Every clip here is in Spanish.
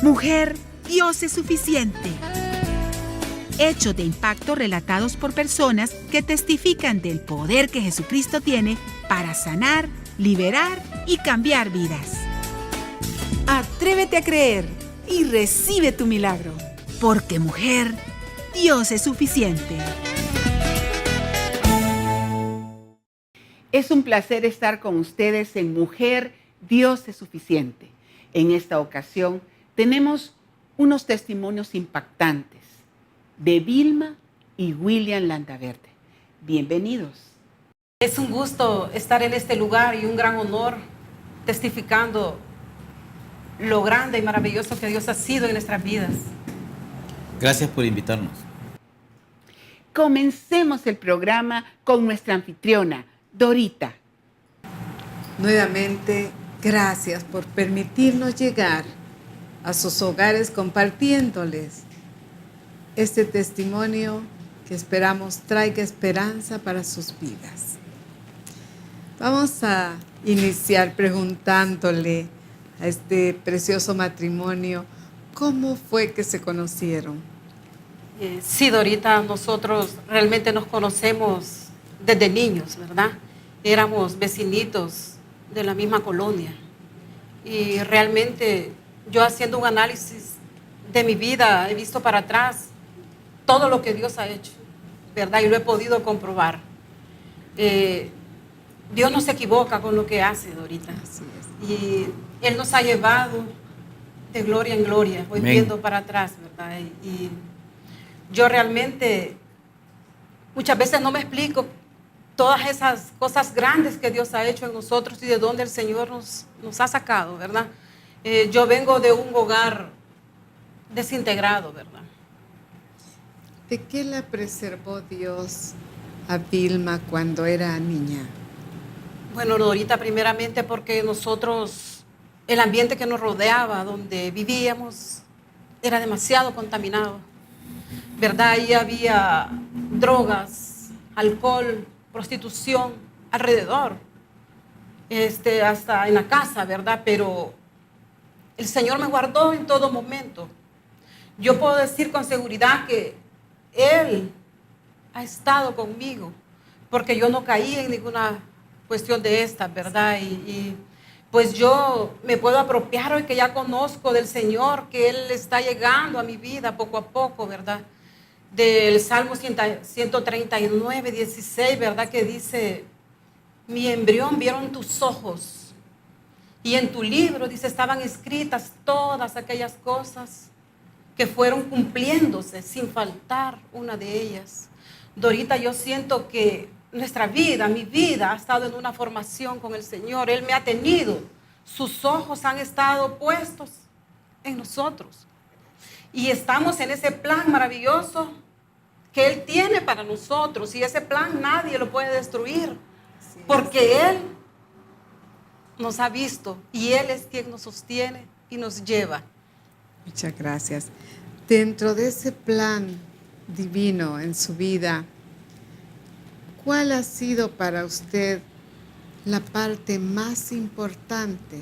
Mujer, Dios es suficiente. Hechos de impacto relatados por personas que testifican del poder que Jesucristo tiene para sanar, liberar y cambiar vidas. Atrévete a creer y recibe tu milagro. Porque mujer, Dios es suficiente. Es un placer estar con ustedes en Mujer, Dios es suficiente. En esta ocasión tenemos unos testimonios impactantes de Vilma y William Landaverde. Bienvenidos. Es un gusto estar en este lugar y un gran honor testificando lo grande y maravilloso que Dios ha sido en nuestras vidas. Gracias por invitarnos. Comencemos el programa con nuestra anfitriona, Dorita. Nuevamente, gracias por permitirnos llegar a sus hogares compartiéndoles este testimonio que esperamos traiga esperanza para sus vidas. Vamos a iniciar preguntándole a este precioso matrimonio, ¿cómo fue que se conocieron? Sí, Dorita, nosotros realmente nos conocemos desde niños, ¿verdad? Éramos vecinitos de la misma colonia. Y realmente yo haciendo un análisis de mi vida, he visto para atrás todo lo que Dios ha hecho, ¿verdad? Y lo he podido comprobar. Dios no se equivoca con lo que hace, Dorita. Así es. Y Él nos ha llevado de gloria en gloria, voy Amén. viendo para atrás, ¿verdad? Y yo realmente muchas veces no me explico todas esas cosas grandes que Dios ha hecho en nosotros y de dónde el Señor nos ha sacado, ¿verdad? Yo vengo de un hogar desintegrado, ¿verdad? ¿De qué la preservó Dios a Vilma cuando era niña? Bueno, Dorita, primeramente porque nosotros, el ambiente que nos rodeaba, donde vivíamos, era demasiado contaminado, ¿verdad? Ahí había drogas, alcohol, prostitución alrededor, hasta en la casa, ¿verdad? Pero el Señor me guardó en todo momento. Yo puedo decir con seguridad que Él ha estado conmigo, porque yo no caí en ninguna cuestión de estas, ¿verdad? Y pues yo me puedo apropiar hoy que ya conozco del Señor, que Él está llegando a mi vida poco a poco, ¿verdad? Del Salmo 139, 16, ¿verdad? Que dice, mi embrión vieron tus ojos, y en tu libro, dice, estaban escritas todas aquellas cosas que fueron cumpliéndose sin faltar una de ellas. Dorita, yo siento que nuestra vida, mi vida, ha estado en una formación con el Señor. Él me ha tenido, sus ojos han estado puestos en nosotros. Y estamos en ese plan maravilloso que Él tiene para nosotros. Y ese plan nadie lo puede destruir, porque Él nos ha visto y Él es quien nos sostiene y nos lleva. Muchas gracias. Dentro de ese plan divino en su vida, ¿cuál ha sido para usted la parte más importante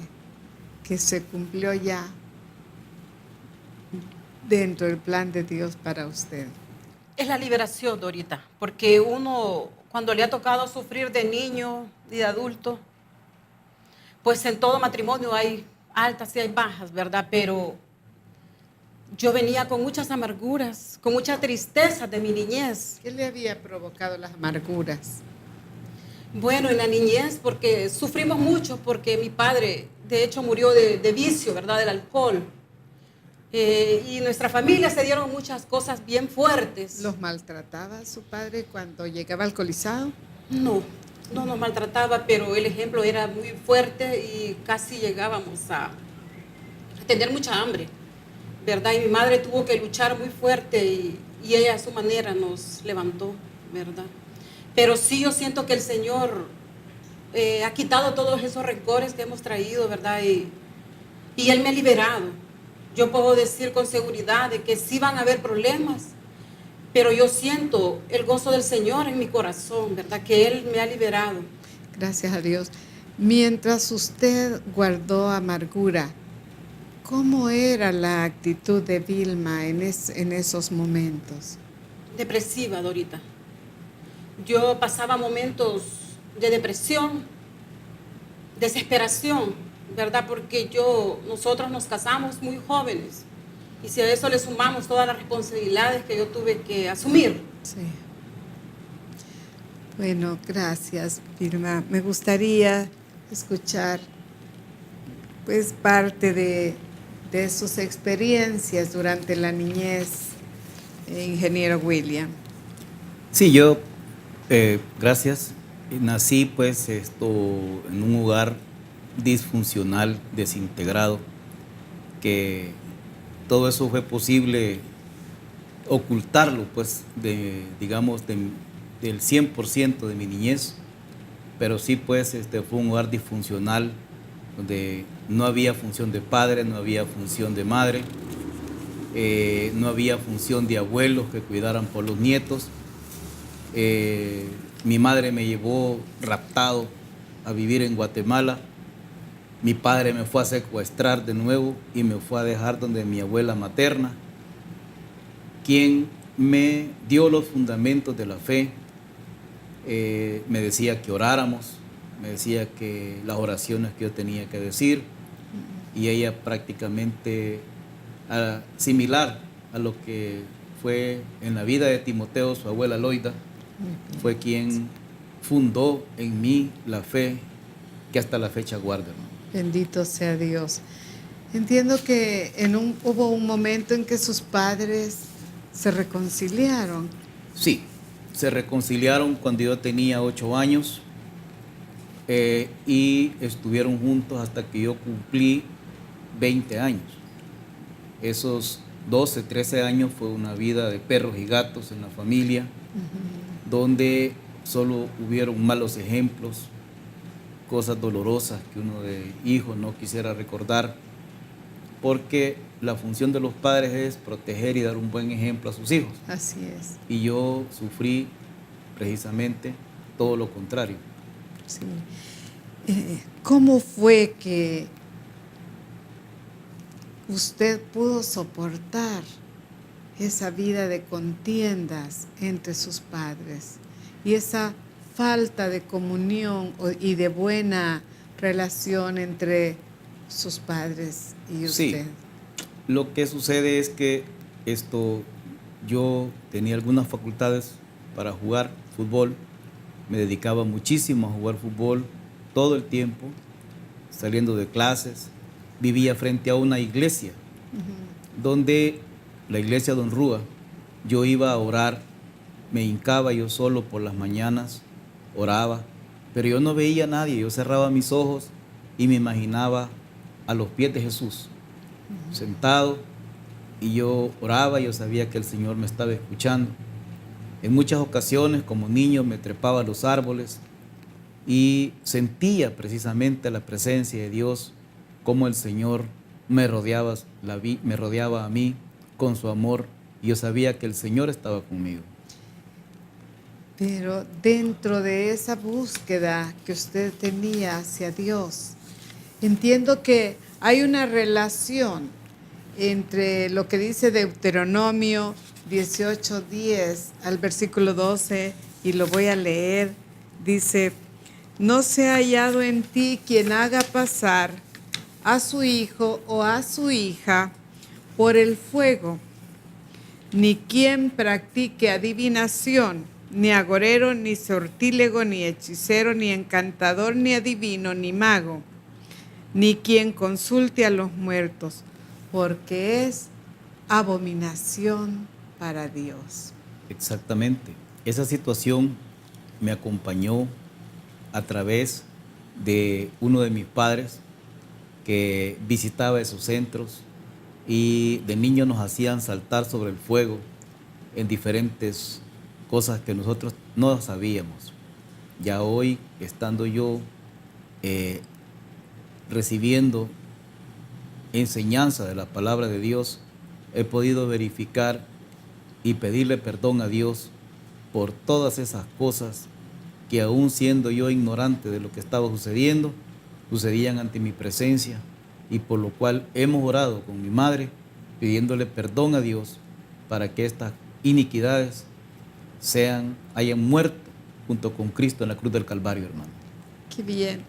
que se cumplió ya dentro del plan de Dios para usted? Es la liberación, Dorita, porque uno cuando le ha tocado sufrir de niño y de adulto, pues en todo matrimonio hay altas y hay bajas, ¿verdad? Pero yo venía con muchas amarguras, con mucha tristeza de mi niñez. ¿Qué le había provocado las amarguras? Bueno, en la niñez, porque sufrimos mucho, porque mi padre, de hecho, murió de vicio, ¿verdad? Del alcohol. Y nuestra familia se dieron muchas cosas bien fuertes. ¿Los maltrataba su padre cuando llegaba alcoholizado? No nos maltrataba, pero el ejemplo era muy fuerte y casi llegábamos a tener mucha hambre, ¿verdad? Y mi madre tuvo que luchar muy fuerte y ella a su manera nos levantó, ¿verdad? Pero sí yo siento que el Señor ha quitado todos esos rencores que hemos traído, ¿verdad? Y Él me ha liberado. Yo puedo decir con seguridad de que sí van a haber problemas, pero yo siento el gozo del Señor en mi corazón, ¿verdad? Que Él me ha liberado. Gracias a Dios. Mientras usted guardó amargura, ¿Cómo era la actitud de Vilma en esos momentos? Depresiva, Dorita. Yo pasaba momentos de depresión, desesperación, ¿verdad? Porque nosotros nos casamos muy jóvenes y si a eso le sumamos todas las responsabilidades que yo tuve que asumir. Sí. Bueno, gracias, Vilma. Me gustaría escuchar pues parte de sus experiencias durante la niñez, ingeniero William. Sí, yo, gracias, nací pues en un hogar disfuncional, desintegrado, que todo eso fue posible ocultarlo pues del 100% de mi niñez, pero sí pues fue un hogar disfuncional donde no había función de padre, no había función de madre, no había función de abuelos que cuidaran por los nietos. Mi madre me llevó raptado a vivir en Guatemala. Mi padre me fue a secuestrar de nuevo y me fue a dejar donde mi abuela materna, quien me dio los fundamentos de la fe. Me decía que oráramos, me decía que las oraciones que yo tenía que decir, y ella prácticamente similar a lo que fue en la vida de Timoteo, su abuela Loida, fue quien fundó en mí la fe que hasta la fecha guarda, ¿no? Bendito sea Dios. Entiendo que hubo un momento en que sus padres se reconciliaron. Sí, se reconciliaron cuando yo tenía 8 años y estuvieron juntos hasta que yo cumplí 20 años. Esos 12, 13 años fue una vida de perros y gatos en la familia, donde solo hubieron malos ejemplos, cosas dolorosas que uno de hijo no quisiera recordar, porque la función de los padres es proteger y dar un buen ejemplo a sus hijos. Así es. Y yo sufrí precisamente todo lo contrario. Sí. ¿Cómo fue que usted pudo soportar esa vida de contiendas entre sus padres y esa falta de comunión y de buena relación entre sus padres y usted? Sí, lo que sucede es que yo tenía algunas facultades para jugar fútbol, me dedicaba muchísimo a jugar fútbol todo el tiempo, saliendo de clases, vivía frente a una iglesia, donde la iglesia Don Rúa, yo iba a orar, me hincaba yo solo por las mañanas, oraba, pero yo no veía a nadie, yo cerraba mis ojos y me imaginaba a los pies de Jesús, sentado, y yo oraba, yo sabía que el Señor me estaba escuchando. En muchas ocasiones, como niño, me trepaba a los árboles y sentía precisamente la presencia de Dios, como el Señor me rodeaba a mí con su amor, y yo sabía que el Señor estaba conmigo. Pero dentro de esa búsqueda que usted tenía hacia Dios, entiendo que hay una relación entre lo que dice Deuteronomio 18:10 al versículo 12, y lo voy a leer. Dice: no se ha hallado en ti quien haga pasar a su hijo o a su hija por el fuego, ni quien practique adivinación, ni agorero, ni sortílego, ni hechicero, ni encantador, ni adivino, ni mago, ni quien consulte a los muertos, porque es abominación para Dios. Exactamente. Esa situación me acompañó a través de uno de mis padres que visitaba esos centros, y de niños nos hacían saltar sobre el fuego en diferentes cosas que nosotros no sabíamos. Ya hoy, estando yo recibiendo enseñanza de la palabra de Dios, he podido verificar y pedirle perdón a Dios por todas esas cosas que, aún siendo yo ignorante de lo que estaba sucediendo, sucedían ante mi presencia, y por lo cual hemos orado con mi madre pidiéndole perdón a Dios para que estas iniquidades hayan muerto junto con Cristo en la cruz del Calvario, hermano. Qué bien.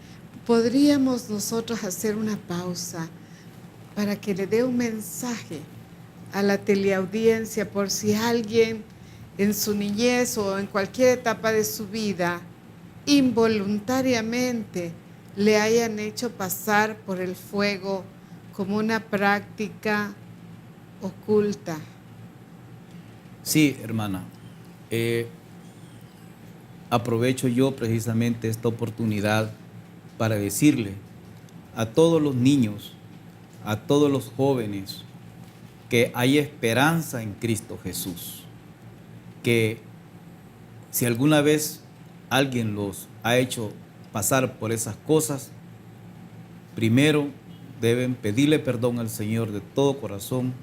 ¿Podríamos nosotros hacer una pausa para que le dé un mensaje a la teleaudiencia por si alguien en su niñez o en cualquier etapa de su vida involuntariamente le hayan hecho pasar por el fuego como una práctica oculta? Sí, hermana. Aprovecho yo precisamente esta oportunidad para decirle a todos los niños, a todos los jóvenes, que hay esperanza en Cristo Jesús. Que si alguna vez alguien los ha hecho pasar por esas cosas, primero deben pedirle perdón al Señor de todo corazón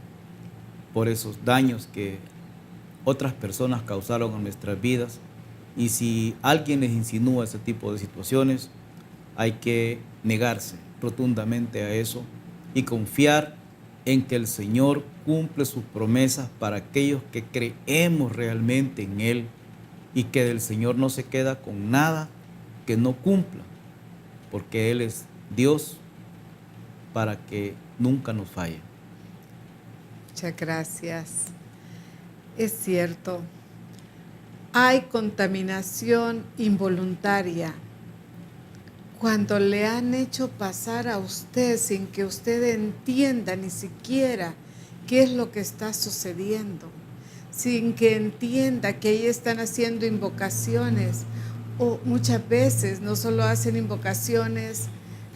por esos daños que otras personas causaron en nuestras vidas. Y si alguien les insinúa ese tipo de situaciones, hay que negarse rotundamente a eso y confiar en que el Señor cumple sus promesas para aquellos que creemos realmente en Él, y que del Señor no se queda con nada que no cumpla, porque Él es Dios para que nunca nos falle. Muchas gracias. Es cierto, hay contaminación involuntaria cuando le han hecho pasar a usted sin que usted entienda ni siquiera qué es lo que está sucediendo, sin que entienda que ahí están haciendo invocaciones, o muchas veces no solo hacen invocaciones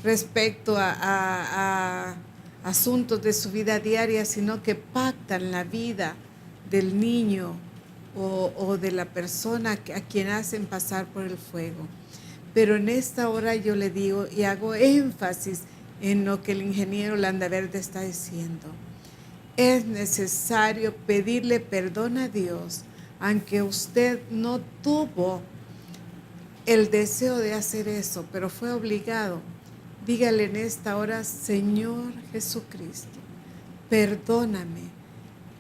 respecto a asuntos de su vida diaria, sino que pactan la vida del niño o de la persona a quien hacen pasar por el fuego. Pero en esta hora yo le digo y hago énfasis en lo que el ingeniero Landaverde está diciendo. Es necesario pedirle perdón a Dios, aunque usted no tuvo el deseo de hacer eso, pero fue obligado. Dígale en esta hora: Señor Jesucristo, perdóname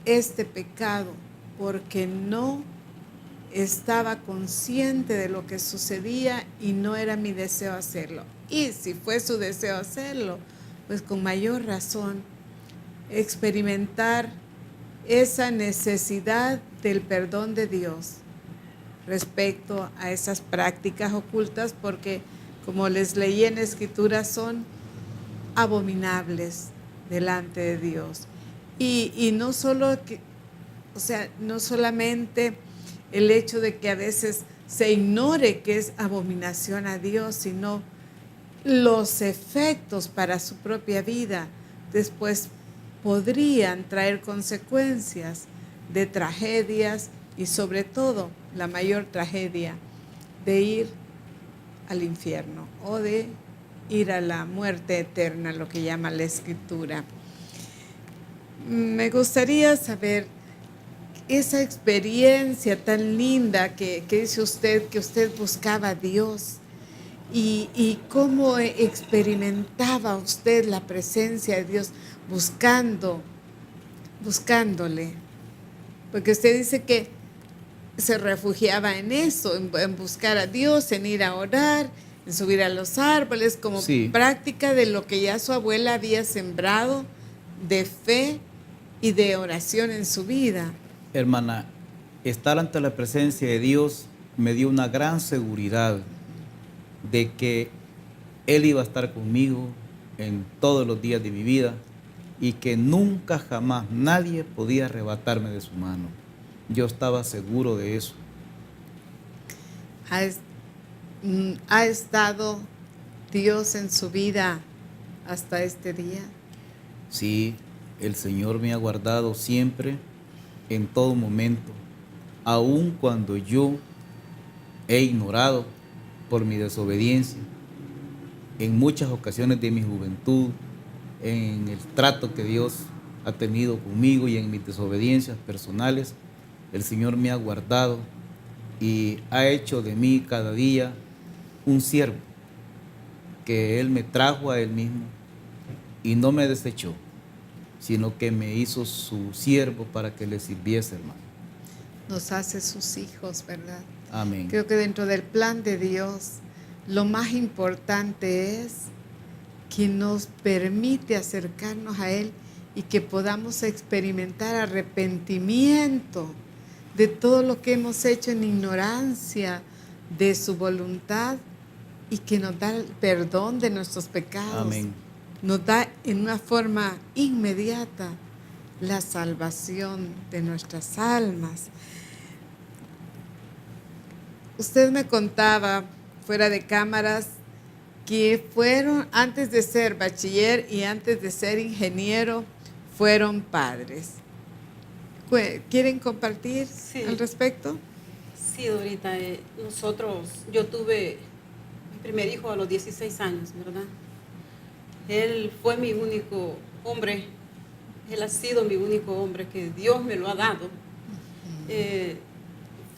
este pecado, porque no estaba consciente de lo que sucedía y no era mi deseo hacerlo. Y si fue su deseo hacerlo, pues con mayor razón experimentar esa necesidad del perdón de Dios respecto a esas prácticas ocultas, porque como les leí en la Escritura, son abominables delante de Dios. Y no solo que, no solamente el hecho de que a veces se ignore que es abominación a Dios, sino los efectos para su propia vida después podrían traer consecuencias de tragedias, y sobre todo la mayor tragedia de ir al infierno o de ir a la muerte eterna, lo que llama la Escritura. Me gustaría saber esa experiencia tan linda que dice usted, que usted buscaba a Dios, y cómo experimentaba usted la presencia de Dios buscándole, porque usted dice que se refugiaba en eso, en buscar a Dios, en ir a orar, en subir a los árboles, como Sí. práctica de lo que ya su abuela había sembrado de fe y de oración en su vida. Hermana, estar ante la presencia de Dios me dio una gran seguridad de que Él iba a estar conmigo en todos los días de mi vida, y que nunca jamás nadie podía arrebatarme de su mano. Yo estaba seguro de eso. ¿Ha estado Dios en su vida hasta este día? Sí, el Señor me ha guardado siempre, en todo momento, aun cuando yo he ignorado por mi desobediencia. En muchas ocasiones de mi juventud, en el trato que Dios ha tenido conmigo y en mis desobediencias personales, el Señor me ha guardado y ha hecho de mí cada día un siervo, que Él me trajo a Él mismo y no me desechó, sino que me hizo su siervo para que le sirviese, hermano. Nos hace sus hijos, ¿verdad? Amén. Creo que dentro del plan de Dios, lo más importante es que nos permite acercarnos a Él y que podamos experimentar arrepentimiento de todo lo que hemos hecho en ignorancia de su voluntad y que nos da el perdón de nuestros pecados. Amén. Nos da en una forma inmediata la salvación de nuestras almas. Usted me contaba fuera de cámaras que fueron, antes de ser bachiller y antes de ser ingeniero, fueron padres. ¿Quieren compartir Sí. al respecto? Sí, Dorita, yo tuve mi primer hijo a los 16 años, ¿verdad? Él fue mi único hombre, él ha sido mi único hombre que Dios me lo ha dado.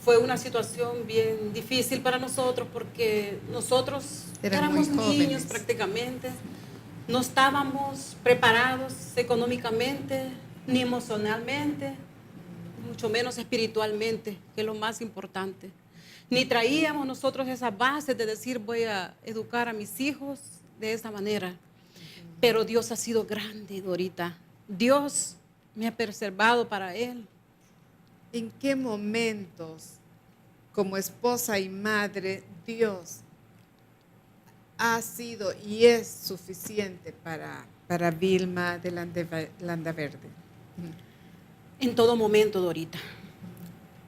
Fue una situación bien difícil para nosotros porque nosotros Eran muy éramos niños jóvenes. prácticamente, no estábamos preparados económicamente ni emocionalmente, mucho menos espiritualmente, que es lo más importante. Ni traíamos nosotros esas bases de decir voy a educar a mis hijos de esa manera. Pero Dios ha sido grande, Dorita. Dios me ha preservado para Él. ¿En qué momentos, como esposa y madre, Dios ha sido y es suficiente para Vilma de Landaverde? En todo momento, Dorita.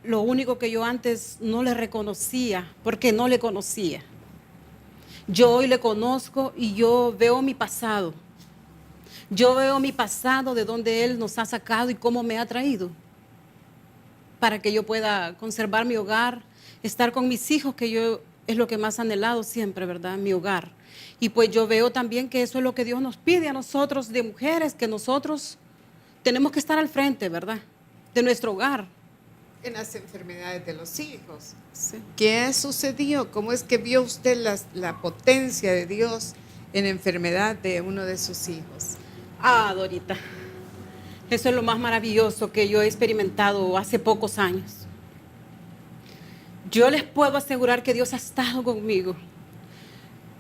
Lo único que yo antes no le reconocía, porque no le conocía. Yo hoy le conozco y yo veo mi pasado. Yo veo mi pasado de donde Él nos ha sacado y cómo me ha traído. Para que yo pueda conservar mi hogar, estar con mis hijos, que yo es lo que más he anhelado siempre, ¿verdad? Mi hogar. Y pues yo veo también que eso es lo que Dios nos pide a nosotros de mujeres, que nosotros tenemos que estar al frente, ¿verdad? De nuestro hogar. En las enfermedades de los hijos. Sí. ¿Qué sucedió? ¿Cómo es que vio usted la potencia de Dios en la enfermedad de uno de sus hijos? Ah, Dorita, eso es lo más maravilloso que yo he experimentado hace pocos años. Yo les puedo asegurar que Dios ha estado conmigo.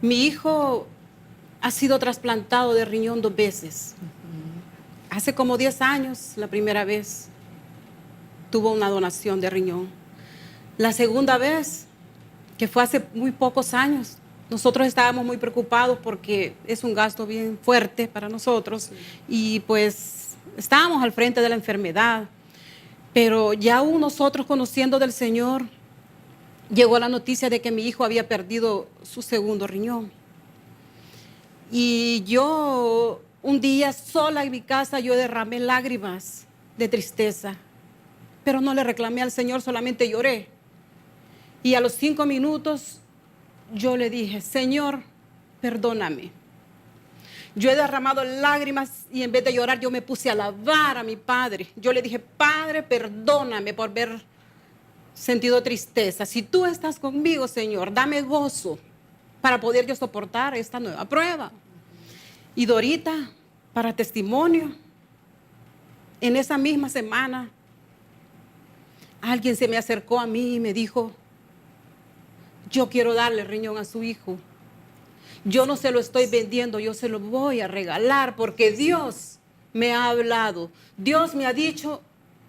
Mi hijo ha sido trasplantado de riñón 2 veces. Hace como 10 años, la primera vez, tuvo una donación de riñón. La segunda vez, que fue hace muy pocos años, nosotros estábamos muy preocupados porque es un gasto bien fuerte para nosotros y pues estábamos al frente de la enfermedad. Pero ya aún nosotros conociendo del Señor, llegó la noticia de que mi hijo había perdido su segundo riñón. Y yo, un día sola en mi casa, yo derramé lágrimas de tristeza, pero no le reclamé al Señor, solamente lloré. Y a los 5 minutos yo le dije, Señor, perdóname. Yo he derramado lágrimas y en vez de llorar yo me puse a alabar a mi Padre. Yo le dije, Padre, perdóname por haber sentido tristeza. Si tú estás conmigo, Señor, dame gozo para poder yo soportar esta nueva prueba. Y Dorita, para testimonio, en esa misma semana, alguien se me acercó a mí y me dijo, yo quiero darle riñón a su hijo. Yo no se lo estoy vendiendo, yo se lo voy a regalar porque Dios me ha hablado. Dios me ha dicho,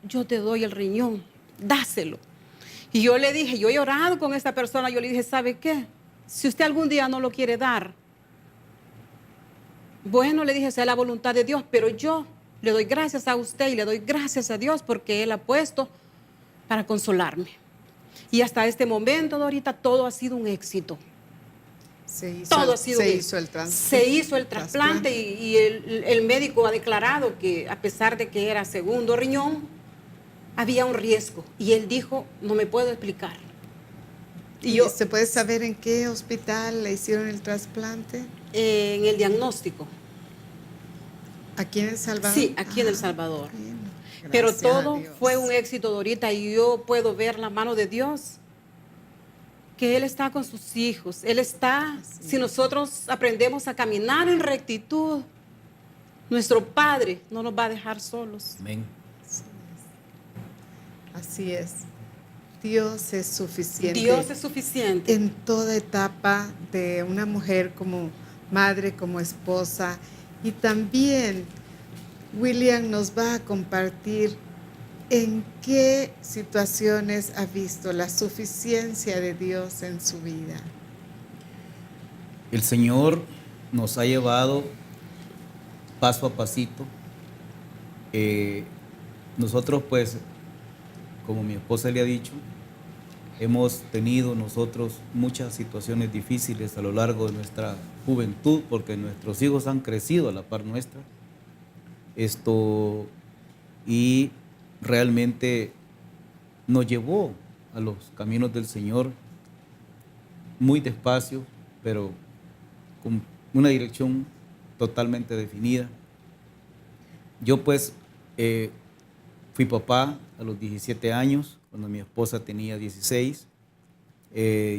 yo te doy el riñón, dáselo. Y yo le dije, yo he orado con esta persona, yo le dije, ¿sabe qué? Si usted algún día no lo quiere dar, bueno, le dije, sea la voluntad de Dios, pero yo le doy gracias a usted y le doy gracias a Dios porque Él ha puesto para consolarme. Y hasta este momento, Dorita, todo ha sido un éxito. Se hizo el trasplante y el médico ha declarado que a pesar de que era segundo riñón, había un riesgo. Y él dijo, no me puedo explicar. ¿Y yo, se puede saber en qué hospital le hicieron el trasplante? En el diagnóstico. ¿Aquí en El Salvador? Sí, aquí en El Salvador. Bien. Pero todo fue un éxito, Dorita, y yo puedo ver la mano de Dios, que Él está con sus hijos. Él está, si nosotros aprendemos a caminar en rectitud, nuestro Padre no nos va a dejar solos. Amén. Así es. Dios es suficiente. Dios es suficiente. En toda etapa de una mujer como madre, como esposa. Y también William nos va a compartir en qué situaciones ha visto la suficiencia de Dios en su vida. El Señor nos ha llevado paso a pasito. Nosotros, pues, como mi esposa le ha dicho, hemos tenido nosotros muchas situaciones difíciles a lo largo de nuestra juventud, porque nuestros hijos han crecido a la par nuestra. Y realmente nos llevó a los caminos del Señor muy despacio, pero con una dirección totalmente definida. Yo pues fui papá a los 17 años, cuando mi esposa tenía 16.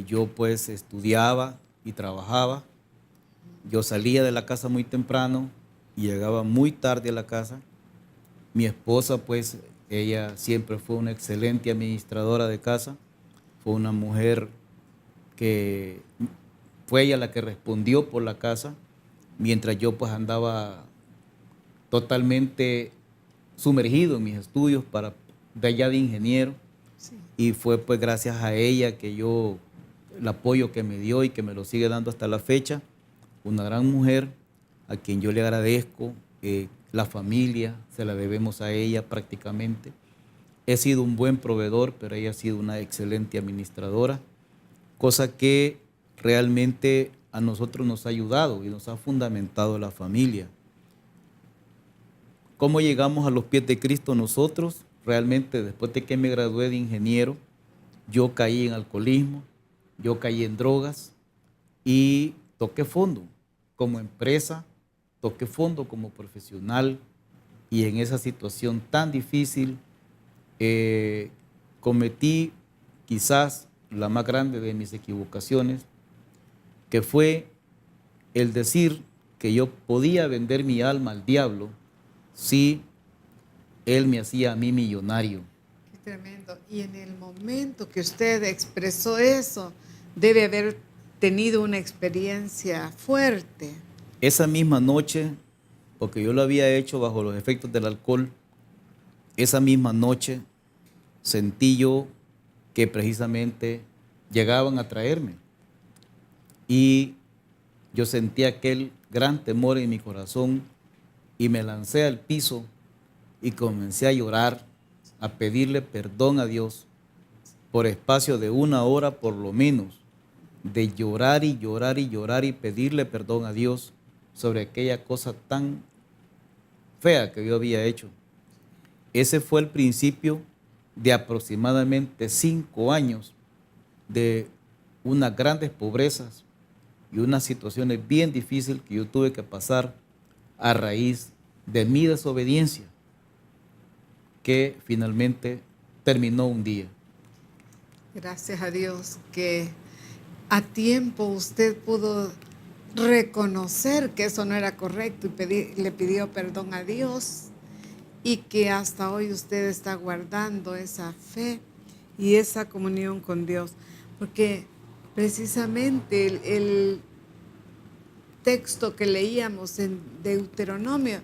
Yo pues estudiaba y trabajaba. Yo salía de la casa muy temprano y llegaba muy tarde a la casa. Mi esposa pues, ella siempre fue una excelente administradora de casa. Fue una mujer que fue ella la que respondió por la casa, mientras yo pues andaba totalmente sumergido en mis estudios de allá de ingeniero. Sí. Y fue pues gracias a ella que yo, el apoyo que me dio y que me lo sigue dando hasta la fecha, una gran mujer a quien yo le agradezco, la familia, se la debemos a ella prácticamente. He sido un buen proveedor, pero ella ha sido una excelente administradora, cosa que realmente a nosotros nos ha ayudado y nos ha fundamentado la familia. ¿Cómo llegamos a los pies de Cristo nosotros? Realmente después de que me gradué de ingeniero, yo caí en alcoholismo, yo caí en drogas y toqué fondo como empresa, toqué fondo como profesional, y en esa situación tan difícil cometí quizás la más grande de mis equivocaciones, que fue el decir que yo podía vender mi alma al diablo si él me hacía a mí millonario. Qué tremendo. Y en el momento que usted expresó eso, debe haber tenido una experiencia fuerte. Esa misma noche, porque yo lo había hecho bajo los efectos del alcohol, esa misma noche sentí yo que precisamente llegaban a traerme. Y yo sentí aquel gran temor en mi corazón y me lancé al piso y comencé a llorar, a pedirle perdón a Dios por espacio de 1 hora por lo menos, de llorar y llorar y llorar y pedirle perdón a Dios sobre aquella cosa tan fea que yo había hecho. Ese fue el principio de aproximadamente 5 años de unas grandes pobrezas y unas situaciones bien difíciles que yo tuve que pasar a raíz de mi desobediencia, que finalmente terminó un día. Gracias a Dios que a tiempo usted pudo reconocer que eso no era correcto y le pidió perdón a Dios, y que hasta hoy usted está guardando esa fe y esa comunión con Dios. Porque precisamente el texto que leíamos en Deuteronomio,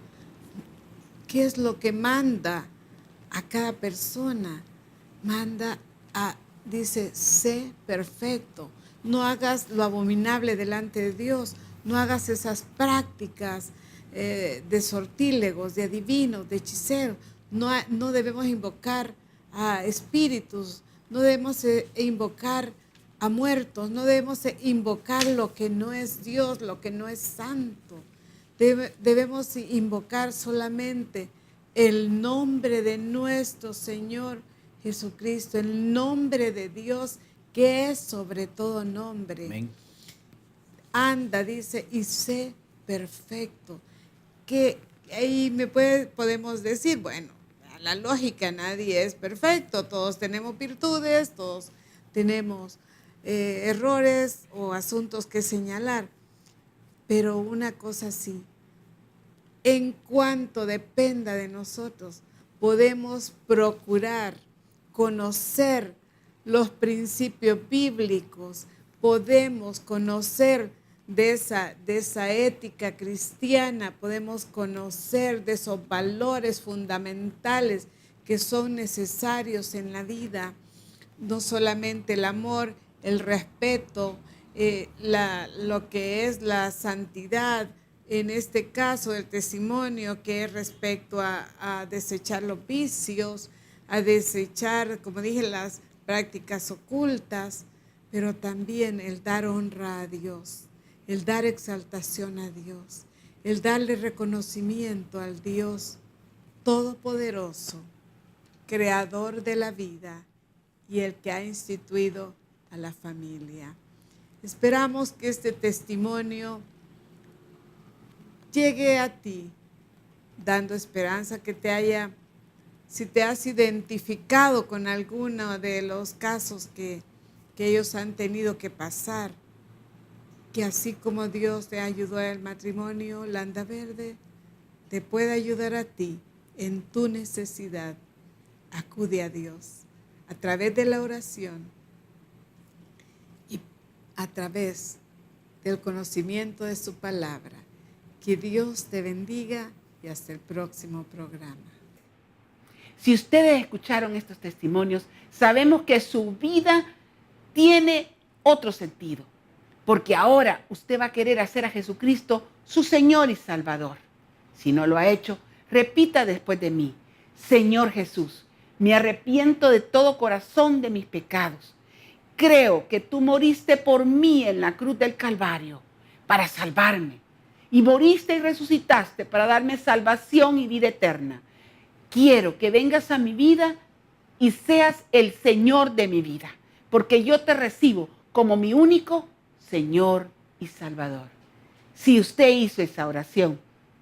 ¿qué es lo que manda a cada persona? Dice, sé perfecto. No hagas lo abominable delante de Dios. No hagas esas prácticas de sortílegos, de adivinos, de hechiceros. No debemos invocar a espíritus. No debemos invocar a muertos. No debemos invocar lo que no es Dios, lo que no es santo. Debemos invocar solamente el nombre de nuestro Señor Jesucristo, el nombre de Dios, que es sobre todo nombre. Amén. Anda, dice, y sé perfecto. Que ahí podemos decir, bueno, a la lógica nadie es perfecto, todos tenemos virtudes, todos tenemos errores o asuntos que señalar. Pero una cosa sí, en cuanto dependa de nosotros, podemos procurar conocer los principios bíblicos, podemos conocer de esa ética cristiana, podemos conocer de esos valores fundamentales que son necesarios en la vida. No solamente el amor, el respeto, lo que es la santidad, en este caso el testimonio que es respecto a desechar los vicios, a desechar, como dije, las prácticas ocultas, pero también el dar honra a Dios, el dar exaltación a Dios, el darle reconocimiento al Dios Todopoderoso, Creador de la vida y el que ha instituido a la familia. Esperamos que este testimonio llegue a ti, dando esperanza que si te has identificado con alguno de los casos que ellos han tenido que pasar, que así como Dios te ayudó al matrimonio Landa Verde, te puede ayudar a ti en tu necesidad. Acude a Dios a través de la oración y a través del conocimiento de su palabra. Que Dios te bendiga y hasta el próximo programa. Si ustedes escucharon estos testimonios, sabemos que su vida tiene otro sentido, porque ahora usted va a querer hacer a Jesucristo su Señor y Salvador. Si no lo ha hecho, repita después de mí: Señor Jesús, me arrepiento de todo corazón de mis pecados. Creo que tú moriste por mí en la cruz del Calvario para salvarme, y moriste y resucitaste para darme salvación y vida eterna. Quiero que vengas a mi vida y seas el Señor de mi vida, porque yo te recibo como mi único Señor y Salvador. Si usted hizo esa oración,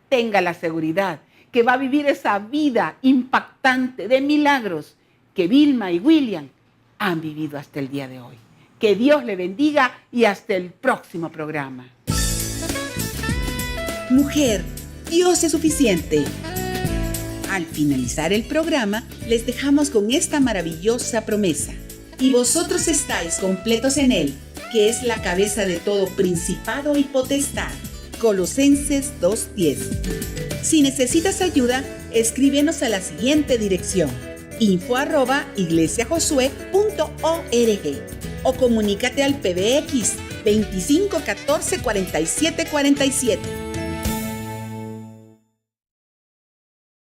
tenga la seguridad que va a vivir esa vida impactante de milagros que Vilma y William han vivido hasta el día de hoy. Que Dios le bendiga y hasta el próximo programa. Mujer, Dios es suficiente. Al finalizar el programa, les dejamos con esta maravillosa promesa. Y vosotros estáis completos en Él, que es la cabeza de todo principado y potestad. Colosenses 2:10. Si necesitas ayuda, escríbenos a la siguiente dirección: info@iglesiajosue.org o comunícate al PBX 25 14 47 47.